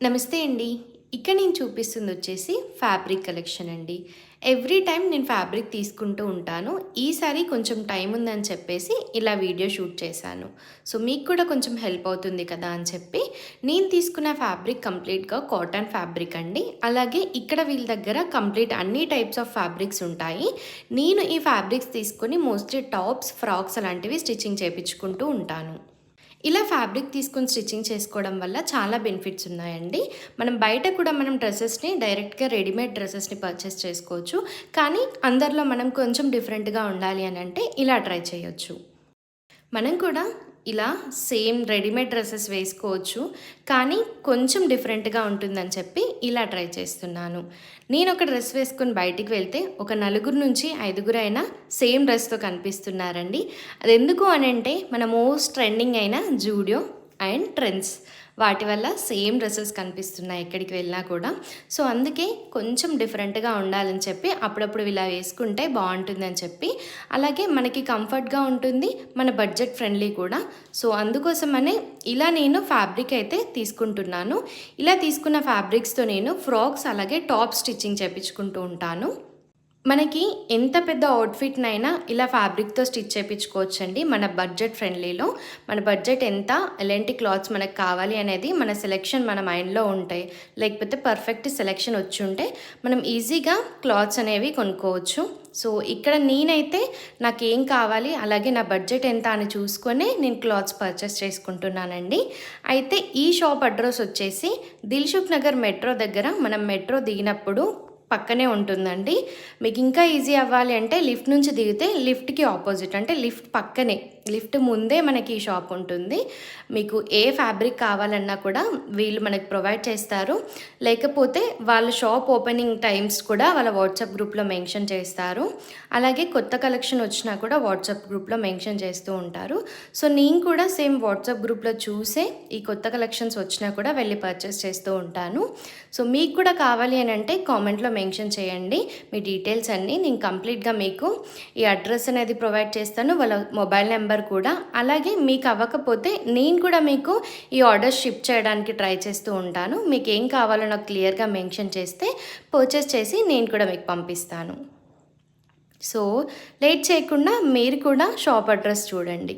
నమస్తే అండి. ఇక్కడ నేను చూపిస్తుంది వచ్చేసి ఫ్యాబ్రిక్ కలెక్షన్ అండి. ఎవ్రీ టైమ్ నేను ఫ్యాబ్రిక్ తీసుకుంటూ ఉంటాను. ఈసారి కొంచెం టైం ఉందని చెప్పేసి ఇలా వీడియో షూట్ చేశాను. సో మీకు కూడా కొంచెం హెల్ప్ అవుతుంది కదా అని చెప్పి నేను తీసుకున్న ఫ్యాబ్రిక్ కంప్లీట్‌గా కాటన్ ఫ్యాబ్రిక్ అండి. అలాగే ఇక్కడ వీళ్ళ దగ్గర కంప్లీట్ అన్ని టైప్స్ ఆఫ్ ఫ్యాబ్రిక్స్ ఉంటాయి. నేను ఈ ఫ్యాబ్రిక్స్ తీసుకొని మోస్ట్‌లీ టాప్స్, ఫ్రాక్స్ అలాంటివి స్టిచ్చింగ్ చేపించుకుంటూ ఉంటాను. ఇలా ఫ్యాబ్రిక్ తీసుకొని స్టిచ్చింగ్ చేసుకోవడం వల్ల చాలా బెనిఫిట్స్ ఉన్నాయండి. మనం డ్రెసెస్‌ని డైరెక్ట్‌గా రెడీమేడ్ డ్రెసెస్‌ని పర్చేస్ చేసుకోవచ్చు. కానీ అందరిలో మనం కొంచెం డిఫరెంట్‌గా ఉండాలి అనంటే ఇలా ట్రై చేయొచ్చు. మనం కూడా ఇలా సేమ్ రెడీమేడ్ డ్రెసెస్ వేసుకోవచ్చు. కానీ కొంచెం డిఫరెంట్‌గా ఉంటుందని చెప్పి ఇలా ట్రై చేస్తున్నాను. నేను ఒక డ్రెస్ వేసుకొని బయటికి వెళ్తే ఒక నలుగురు నుంచి ఐదుగురైనా సేమ్ డ్రెస్‌తో కనిపిస్తున్నారండి. అదెందుకు అనంటే మన మోస్ట్ ట్రెండింగ్ అయిన జూడియో అండ్ ట్రెండ్స్ వాటి వల్ల సేమ్ డ్రెస్సెస్ కనిపిస్తున్నాయి ఎక్కడికి వెళ్ళినా కూడా. సో అందుకే కొంచెం డిఫరెంట్‌గా ఉండాలని చెప్పి అప్పుడప్పుడు ఇలా వేసుకుంటే బాగుంటుందని చెప్పి, అలాగే మనకి కంఫర్ట్‌గా ఉంటుంది, మన బడ్జెట్ ఫ్రెండ్లీ కూడా. సో అందుకోసమనే ఇలా నేను ఫ్యాబ్రిక్ అయితే తీసుకుంటున్నాను. ఇలా తీసుకున్న ఫ్యాబ్రిక్స్‌తో నేను ఫ్రాక్స్ అలాగే టాప్ స్టిచ్చింగ్ చేపించుకుంటూ ఉంటాను. మనకి ఎంత పెద్ద అవుట్‌ఫిట్‌నైనా ఇలా ఫ్యాబ్రిక్‌తో స్టిచ్ చేపించుకోవచ్చండి. మన బడ్జెట్ ఫ్రెండ్లీలో. మన బడ్జెట్ ఎంత, ఎలాంటి క్లాత్స్ మనకు కావాలి అనేది మన సెలెక్షన్ మన మైండ్‌లో ఉంటాయి. లేకపోతే పర్ఫెక్ట్ సెలెక్షన్ వచ్చుంటే మనం ఈజీగా క్లాత్స్ అనేవి కొనుక్కోవచ్చు. సో ఇక్కడ నేనైతే నాకేం కావాలి, అలాగే నా బడ్జెట్ ఎంత అని చూసుకొనే నేను క్లాత్స్ పర్చేస్ చేసుకుంటున్నానండి. అయితే ఈ షాప్ అడ్రస్ వచ్చేసి దిల్‌సుఖ్ నగర్ మెట్రో దగ్గర మనం మెట్రో దిగినప్పుడు పక్కనే ఉంటుందండి. మీకు ఇంకా ఈజీ అవ్వాలి అంటే లిఫ్ట్ నుంచి దిగితే లిఫ్ట్‌కి ఆపోజిట్ అంటే లిఫ్ట్ పక్కనే, లిఫ్ట్ ముందే మనకి ఈ షాప్ ఉంటుంది. మీకు ఏ ఫ్యాబ్రిక్ కావాలన్నా కూడా వీళ్ళు మనకు ప్రొవైడ్ చేస్తారు. లేకపోతే వాళ్ళ షాప్ ఓపెనింగ్ టైమ్స్ కూడా వాళ్ళ వాట్సాప్ గ్రూప్‌లో మెన్షన్ చేస్తారు. అలాగే కొత్త కలెక్షన్ వచ్చినా కూడా వాట్సాప్ గ్రూప్‌లో మెన్షన్ చేస్తూ ఉంటారు. సో నేను కూడా సేమ్ వాట్సాప్ గ్రూప్‌లో చూసే ఈ కొత్త కలెక్షన్స్ వచ్చినా కూడా వెళ్ళి పర్చేస్ చేస్తూ ఉంటాను. సో మీకు కూడా కావాలి అని అంటే కామెంట్‌లో మెన్షన్ చేయండి మీ డీటెయిల్స్ అన్నీ. నేను కంప్లీట్‌గా మీకు ఈ అడ్రస్ అనేది ప్రొవైడ్ చేస్తాను, వాళ్ళ మొబైల్ నెంబర్ కూడా. అలాగే మీకు అవ్వకపోతే నేను కూడా మీకు ఈ ఆర్డర్ షిప్ చేయడానికి ట్రై చేస్తూ ఉంటాను. మీకు ఏం కావాలో నాకు క్లియర్‌గా మెన్షన్ చేస్తే పర్చేస్ చేసి నేను కూడా మీకు పంపిస్తాను. సో లేట్ చేయకుండా మీరు కూడా షాప్ అడ్రస్ చూడండి.